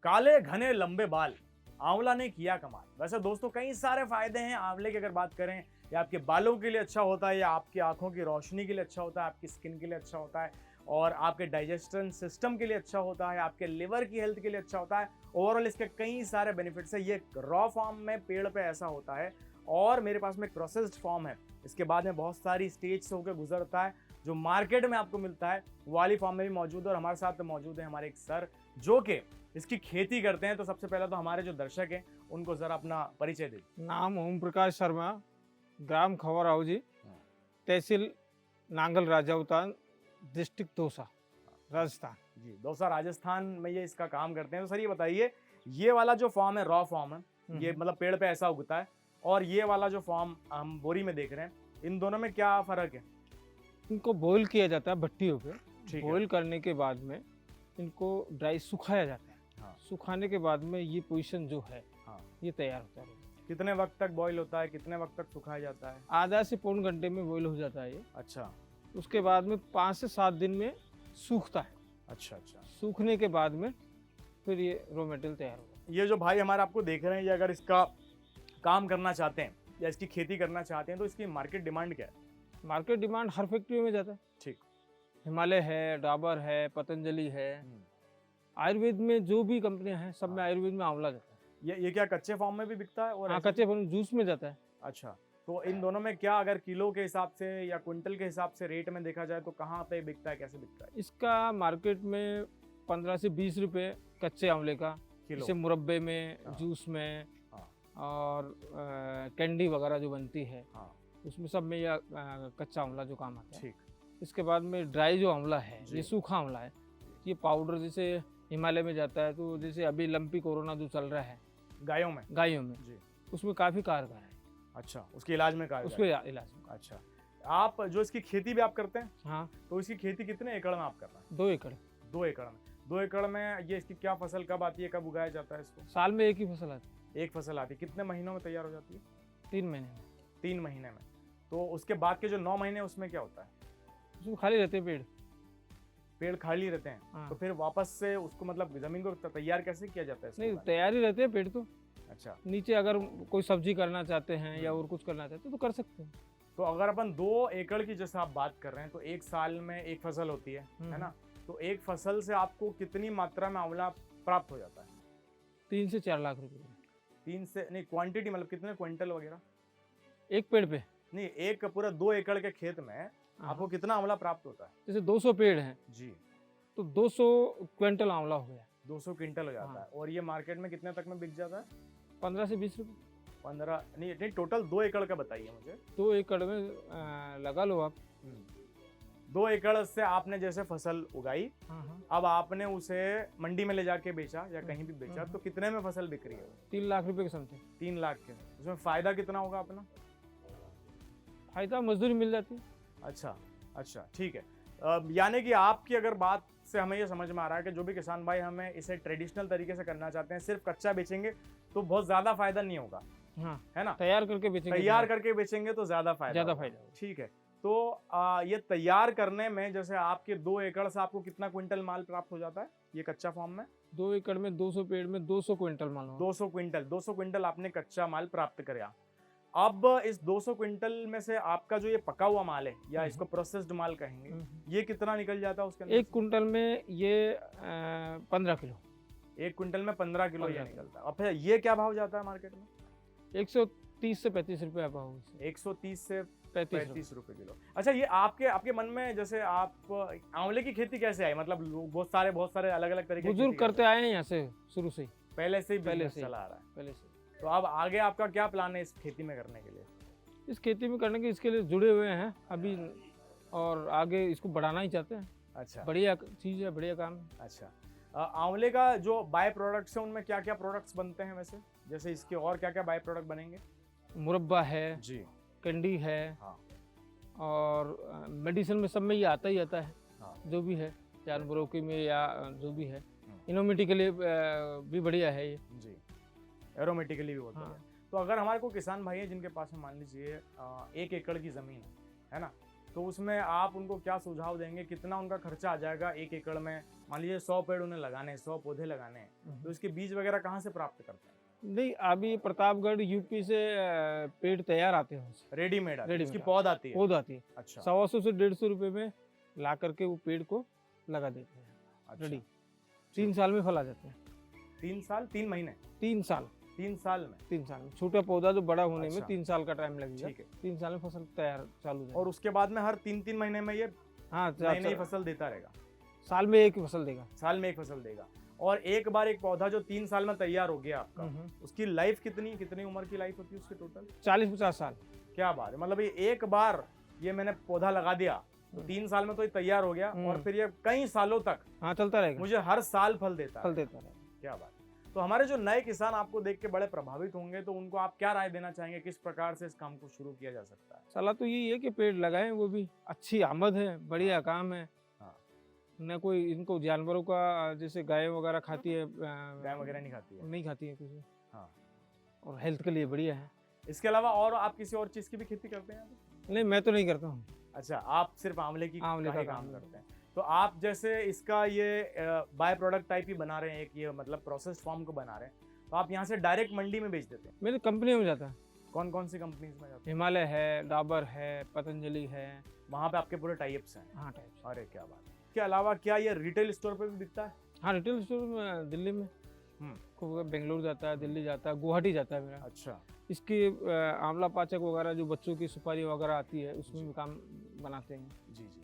काले घने लंबे बाल, आंवला ने किया कमाल। वैसे दोस्तों कई सारे फायदे हैं आंवले के। अगर बात करें, ये आपके बालों के लिए अच्छा होता है, या आपकी आंखों की रोशनी के लिए अच्छा होता है, आपकी स्किन के लिए अच्छा होता है, और आपके डाइजेशन सिस्टम के लिए अच्छा होता है, आपके लिवर की हेल्थ के लिए अच्छा होता है। ओवरऑल इसके कई सारे बेनिफिट्स है। ये रॉ फॉर्म में पेड़ पे ऐसा होता है, और मेरे पास में प्रोसेस्ड फॉर्म है। इसके बाद में बहुत सारी स्टेज से होकर गुजरता है, जो मार्केट में आपको मिलता है वो वाली फॉर्म में भी मौजूद है। और हमारे साथ मौजूद है हमारे एक सर जो कि इसकी खेती करते हैं। तो सबसे पहले तो हमारे जो दर्शक हैं उनको जरा अपना परिचय दे। नाम ओम प्रकाश शर्मा, ग्राम खवराव जी, तहसील नांगल राजाउतान, डिस्ट्रिक्ट दौसा, राजस्थान। जी, दौसा राजस्थान में ये इसका काम करते हैं। तो सर ये बताइए, ये वाला जो फॉर्म है, रॉ फॉर्म है, ये मतलब पेड़ पे ऐसा उगता है, और ये वाला जो फॉर्म हम बोरी में देख रहे हैं, इन दोनों में क्या फर्क है? इनको बॉईल किया जाता है भट्टियों पे। ठीक है। बॉईल करने के बाद में इनको ड्राई सुखाया जाता है। हाँ। सुखाने के बाद में ये पोजीशन जो है, हाँ। ये तैयार होता है। कितने वक्त तक बॉईल होता है, कितने वक्त तक सुखाया जाता है? आधा से पौन घंटे में बॉईल हो जाता है ये। अच्छा उसके बाद में 5 से 7 दिन में सूखता है। अच्छा अच्छा। सूखने के बाद में फिर ये रॉ मटेरियल तैयार होगा। ये जो भाई हमारे आपको देख रहे हैं, ये अगर इसका काम करना चाहते हैं या इसकी खेती करना चाहते हैं, तो इसकी मार्केट डिमांड क्या है? मार्केट डिमांड हर फैक्ट्री में जाता है। ठीक। हिमालय है, डाबर है, पतंजलि है, आयुर्वेद में जो भी कंपनियां हैं सब में आयुर्वेद में आंवला जाता है। ये क्या कच्चे फॉर्म में भी बिकता है? और हाँ, ऐसे? कच्चे फल जूस में जाता है। अच्छा, तो इन दोनों में क्या, अगर किलो के हिसाब से या क्विंटल के हिसाब से रेट में देखा जाए, तो कहाँ पे बिकता है, कैसे बिकता है? इसका मार्केट में 15 से 20 रुपए कच्चे आंवले का, किलो? जैसे मुरब्बे में, हाँ। जूस में, हाँ। और कैंडी वगैरह जो बनती है, हाँ। उसमें सब में यह कच्चा आंवला जो काम आता है। ठीक। इसके बाद में ड्राई जो आंवला है, जी। ये सूखा आंवला है। ये पाउडर जैसे हिमालय में जाता है, तो जैसे अभी लंपी कोरोना जो चल रहा है गायों में? गायों में, जी। उसमें काफी कारगर है। अच्छा, उसके इलाज में कारगर उसके है। इलाज में। अच्छा, आप जो इसकी खेती भी आप करते हैं, हाँ, तो इसकी खेती कितने एकड़ में आप कर रहे हैं? 2 एकड़। 2 एकड़ में। 2 एकड़ में ये इसकी क्या फसल कब आती है, कब उगाया जाता है इसको? साल में एक ही फसल आती है। एक फसल आती है। कितने महीनों में तैयार हो जाती है? 3 महीने में। 3 महीने में। तो उसके बाद के जो 9 महीने उसमें क्या होता है? उसमें खाली रहते हैं पेड़। पेड़ खाली रहते हैं। हाँ। तो फिर वापस से उसको मतलब जमीन को तैयार कैसे किया जाता है इसको नहीं, उगाने? तैयारी रहते हैं पेड़ तो। अच्छा, नीचे अगर कोई सब्जी करना चाहते हैं या और कुछ करना चाहते हैं तो कर सकते हैं। तो अगर अपन 2 एकड़ की जैसे आप बात कर रहे हैं, तो एक साल में एक फसल होती है ना? तो एक फसल से आपको कितनी मात्रा में आंवला प्राप्त हो जाता है? 3 से 4 लाख रुपए 3 से नहीं, क्वांटिटी मतलब कितने क्विंटल वगैरह? एक पेड़ पे। नहीं, एक पूरा 2 एकड़ के खेत में आपको कितना आंवला प्राप्त होता है? जैसे 200 पेड़ हैं जी। तो 200 क्विंटल आंवला हो गया। 200 क्विंटल हो जाता हाँ। है। और ये मार्केट में कितने तक में बिक जाता है? 15 से 20 रुपए। 15 नहीं, टोटल 2 एकड़ का बताइए मुझे। 2 एकड़ में लगा लो आप। 2 एकड़ से आपने जैसे फसल उगाई, हाँ। अब आपने उसे मंडी में ले जाके बेचा या कहीं भी बेचा, तो कितने में फसल बिक रही है? 3 लाख रुपए के समथिंग। 3 लाख के। उसमें फायदा कितना होगा अपना? फायदा मजदूरी मिल जाती है। अच्छा अच्छा, ठीक है। यानी कि आपकी अगर बात से हमें ये समझ में आ रहा है कि जो भी किसान भाई हमें इसे ट्रेडिशनल तरीके से करना चाहते हैं, सिर्फ कच्चा बेचेंगे तो बहुत ज्यादा फायदा नहीं होगा, हाँ, है ना? तैयार करके बेचेंगे। तैयार करके बेचेंगे तो ज्यादा फायदा होगा। होगा। ठीक है। तो ये तैयार करने में जैसे आपके 2 एकड़ से आपको कितना क्विंटल माल प्राप्त हो जाता है ये कच्चा फॉर्म में? 2 एकड़ में 200 पेड़ में 200 क्विंटल माल होगा। 200 क्विंटल आपने कच्चा माल प्राप्त कराया। अब इस 200 क्विंटल में से आपका जो ये पका हुआ माल है, या इसको प्रोसेस्ड माल कहेंगे, ये कितना निकल जाता है उसके अंदर? 1 क्विंटल में ये 15 किलो। 1 क्विंटल में 15 किलो ये 15 निकलता है। अब फिर ये क्या भाव जाता है मार्केट में? 130 से 35 रुपये भाव है। 130 से 35 रुपए किलो। अच्छा, ये आपके मन में जैसे आप आंवले की खेती कैसे आई? मतलब लोग बहुत सारे अलग अलग तरीके की बुजुर्ग खेती करते आए हैं यहाँ से शुरू से ही। पहले से ही पहले बिजनेस से चला आ रहा है। पहले से। तो अब आगे आपका क्या प्लान है इस खेती में करने के लिए? इस खेती में करने के इसके लिए जुड़े हुए हैं अभी, और आगे इसको बढ़ाना ही चाहते हैं। अच्छा बढ़िया चीज़ है, बढ़िया काम है। अच्छा। आंवले का जो बाय प्रोडक्ट्स है उनमें क्या क्या प्रोडक्ट्स बनते हैं वैसे? जैसे इसके और क्या क्या बाय प्रोडक्ट बनेंगे? मुरब्बा है जी। कैंडी है। हाँ। और मेडिसिन में सब में ये आता ही आता है। हाँ। जो भी है, जानवरों के में या जो भी है, इम्यूनिटी के लिए भी बढ़िया है ये। जी, एरोमेटिकली भी होता है। तो अगर हमारे को किसान भाई हैं जिनके पास में मान लीजिए 1 एकड़ की ज़मीन है ना, तो उसमें आप उनको क्या सुझाव देंगे, कितना उनका खर्चा आ जाएगा 1 एकड़ में? मान लीजिए 100 पेड़ उन्हें लगाने हैं, 100 पौधे लगाने हैं, तो इसके बीज वगैरह कहाँ से प्राप्त करते हैं? नहीं, अभी प्रतापगढ़ यूपी से पेड़ तैयार आते हैं, रेडीमेड रेडीमेड उसकी पौध आती है? पौध आती है। अच्छा 100 से 150 रुपए में ला करके वो पेड़ को लगा देते हैं, अच्छा। रेडी। 3 साल में फल आ जाते हैं। 3 साल 3 महीने? 3 साल 3 साल में? 3 साल में छोटा पौधा जो बड़ा होने में अच्छा। 3 साल का टाइम लगेगा। ठीक है। 3 साल में फसल तैयार चालू हो और उसके बाद में हर 3-3 महीने में ये हाँ, नई नई फसल देता रहेगा? साल में एक ही फसल देगा। साल में एक फसल देगा। और एक बार एक पौधा जो 3 साल में तैयार हो गया आपका, उसकी लाइफ कितनी उम्र की लाइफ होती है उसकी टोटल? 40-50 साल। क्या बात है, मतलब ये एक बार ये मैंने पौधा लगा दिया तो 3 साल में तो ये तैयार हो गया और फिर ये कई सालों तक हाँ चलता रहेगा, मुझे हर साल फल देता फल देता रहेगा। क्या बात है। तो हमारे जो नए किसान आपको देख के बड़े प्रभावित होंगे, तो उनको आप क्या राय देना चाहेंगे, किस प्रकार से इस काम को शुरू किया जा सकता है? सलाह तो यही है कि पेड़ लगाएं, वो भी अच्छी आमद है, बढ़िया काम है। हाँ। न कोई इनको जानवरों का, जैसे गाय वगैरह खाती है, गाय वगैरह नहीं खाती है? नहीं खाती है कुछ। हाँ। और हेल्थ के लिए बढ़िया है। इसके अलावा और आप किसी और चीज की भी खेती करते हैं? नहीं, मैं तो नहीं करता हूँ। अच्छा, आप सिर्फ आंवले का का ही काम करते हैं। तो आप जैसे इसका ये बाय प्रोडक्ट टाइप ही बना रहे हैं, एक ये मतलब प्रोसेस्ड फॉर्म को बना रहे हैं, तो आप यहाँ से डायरेक्ट मंडी में बेच देते हैं? मेरी कंपनी में जाता है। कौन कौन सी कंपनीज में जाते हैं? हिमालय है, डाबर है, पतंजलि है। वहाँ पे आपके पूरे टाइप्स हैं? हाँ, टाइप्स। अरे क्या बात है। इसके अलावा क्या ये रिटेल स्टोर पे भी बिकता है? हाँ, रिटेल स्टोर में दिल्ली में, बेंगलोर जाता है, दिल्ली जाता है, गुवाहाटी जाता है मेरा। अच्छा। इसकी आंवला पाचक वगैरह जो बच्चों की सुपारी वगैरह आती है, उसमें भी काम बनाते हैं। जी जी।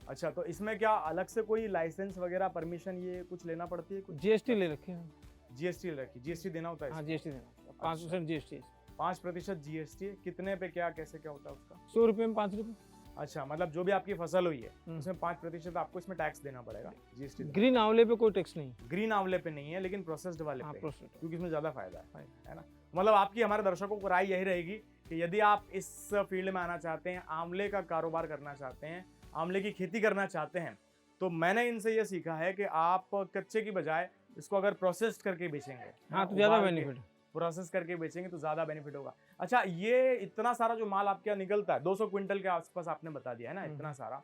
अच्छा, तो इसमें क्या अलग से कोई लाइसेंस वगैरह, परमिशन ये कुछ लेना पड़ती है? कुछ जीएसटी ले रखे हैं। जीएसटी रखी? जीएसटी देना होता है? हाँ, जीएसटी देना, 5% जीएसटी। 5% जीएसटी? कितने पे क्या कैसे क्या होता है उसका? 100 रुपये में 5 रुपये। अच्छा, मतलब जो भी आपकी फसल हुई है उसमें 5% आपको इसमें टैक्स देना पड़ेगा, जीएसटी। ग्रीन आंवले पे कोई टैक्स नहीं। ग्रीन आंवले पे नहीं है, लेकिन प्रोसेस्ड वाले पे प्रोसेस्ड, क्योंकि इसमें ज्यादा फायदा है ना। मतलब आपकी हमारे दर्शकों को राय यही रहेगी कि यदि आप इस फील्ड में आना चाहते हैं, आंवले का कारोबार करना चाहते हैं, आंवले की खेती करना चाहते हैं, तो मैंने इनसे ये सीखा है कि आप कच्चे की बजाय इसको अगर प्रोसेस्ड करके बेचेंगे, हाँ, तो ज्यादा बेनिफिट। प्रोसेस करके बेचेंगे तो ज्यादा बेनिफिट होगा। अच्छा, ये इतना सारा जो माल आपके यहाँ निकलता है, 200 क्विंटल के आसपास आपने बता दिया है ना, इतना सारा,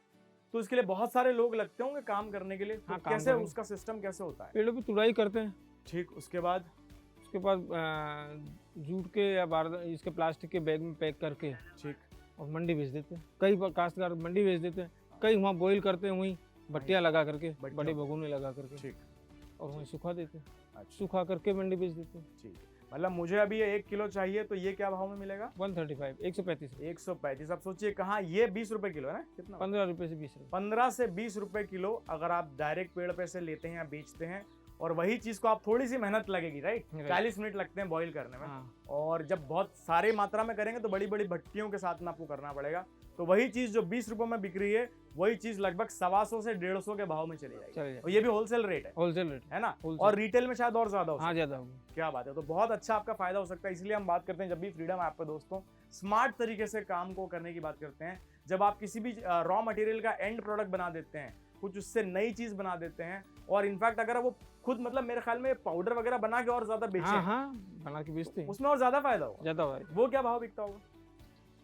तो इसके लिए बहुत सारे लोग लगते होंगे काम करने के लिए। तो कैसे उसका सिस्टम कैसे होता है? पेड़ों की तुड़ाई करते हैं। ठीक, उसके बाद जूट के या इसके प्लास्टिक के बैग में पैक करके, ठीक, और मंडी भेज देते हैं। कई काश्तकार मंडी भेज देते हैं, कई वहाँ बॉईल करते हैं, वहीं भट्टियाँ लगा करके, बड़े भगोने लगा करके, ठीक, और वहीं सुखा देते हैं। अच्छा। सुखा करके मंडी बेच देते हैं। ठीक, मतलब मुझे अभी ये 1 किलो चाहिए तो ये क्या भाव में मिलेगा? 135, 135। 135। अब सोचिए कहाँ, ये 20 रुपए किलो है ना? कितना? 15 रुपए से 20 रुपए। 15 से 20 रुपए किलो अगर आप डायरेक्ट पेड़ पे से लेते हैं या बेचते हैं, और वही चीज को आप थोड़ी सी मेहनत लगेगी, राइट? 40 मिनट लगते हैं बॉईल करने में। हाँ। और जब बहुत सारे मात्रा में करेंगे तो बड़ी बड़ी भट्टियों के साथ में आपको करना पड़ेगा। तो वही चीज जो 20 रुपए में बिक रही है, वही चीज लगभग 125 से 150 के भाव में चली जाएगी। और ये भी होलसेल रेट है। होलसेल रेट है ना? और रिटेल में शायद और ज्यादा हो। हाँ, ज्यादा होगा। क्या बात है। तो बहुत अच्छा आपका फायदा हो सकता है। इसलिए हम बात करते हैं जब भी फ्रीडम ऐप पे दोस्तों, स्मार्ट तरीके से काम को करने की बात करते हैं। जब आप किसी भी रॉ मटेरियल का एंड प्रोडक्ट बना देते हैं, कुछ उससे नई चीज बना देते हैं, और इनफैक्ट अगर वो खुद मतलब मेरे ख्याल में पाउडर वगैरह बना के और ज्यादा बेचें, हाँ, बना के बेचते हैं, उसमें और ज्यादा फायदा होगा। ज्यादा होगा। वो क्या भाव बिकता होगा?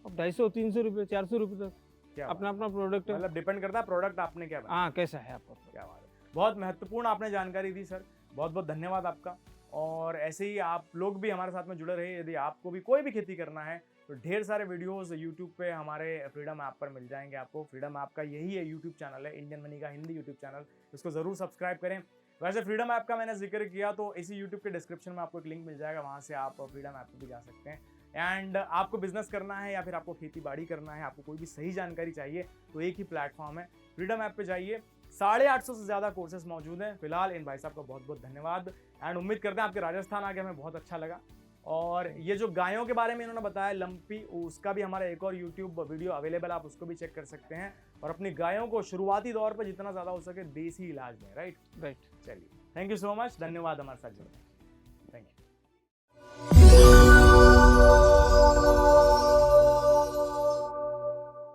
अब 250-300 रुपए, 400 रुपए तक। क्या अपना प्रोडक्ट, मतलब डिपेंड करता है प्रोडक्ट आपने क्या बनाया। हाँ, कैसा है आपका। क्या बात है, बहुत महत्वपूर्ण आपने जानकारी दी सर, बहुत बहुत धन्यवाद आपका। और ऐसे ही आप लोग भी हमारे साथ में जुड़े रहिए। यदि आपको भी कोई भी खेती करना है तो ढेर सारे वीडियोस यूट्यूब पे हमारे फ्रीडम ऐप पर मिल जाएंगे आपको। फ्रीडम ऐप का यही है यूट्यूब चैनल है, इंडियन मनी का हिंदी यूट्यूब चैनल, इसको जरूर सब्सक्राइब करें। वैसे फ्रीडम ऐप का मैंने जिक्र किया तो इसी यूट्यूब के डिस्क्रिप्शन में आपको एक लिंक मिल जाएगा, वहाँ से आप फ्रीडम ऐप पर भी जा सकते हैं। एंड आपको बिजनेस करना है या फिर आपको खेती बाड़ी करना है, आपको कोई भी सही जानकारी चाहिए, तो एक ही प्लेटफॉर्म है, फ्रीडम ऐप पे जाइए। 850 से ज़्यादा कोर्सेज मौजूद हैं। फिलहाल इन भाई साहब का बहुत बहुत धन्यवाद। एंड उम्मीद करते हैं आपके राजस्थान आके हमें बहुत अच्छा लगा। और ये जो गायों के बारे में इन्होंने बताया लंपी, उसका भी हमारा एक और यूट्यूब वीडियो अवेलेबल, आप उसको भी चेक कर सकते हैं। और अपनी गायों को शुरुआती दौर पर जितना ज़्यादा हो सके देसी इलाज में, राइट। चलिए, थैंक यू सो मच, धन्यवाद हमारे साथ जुड़े। Thank you.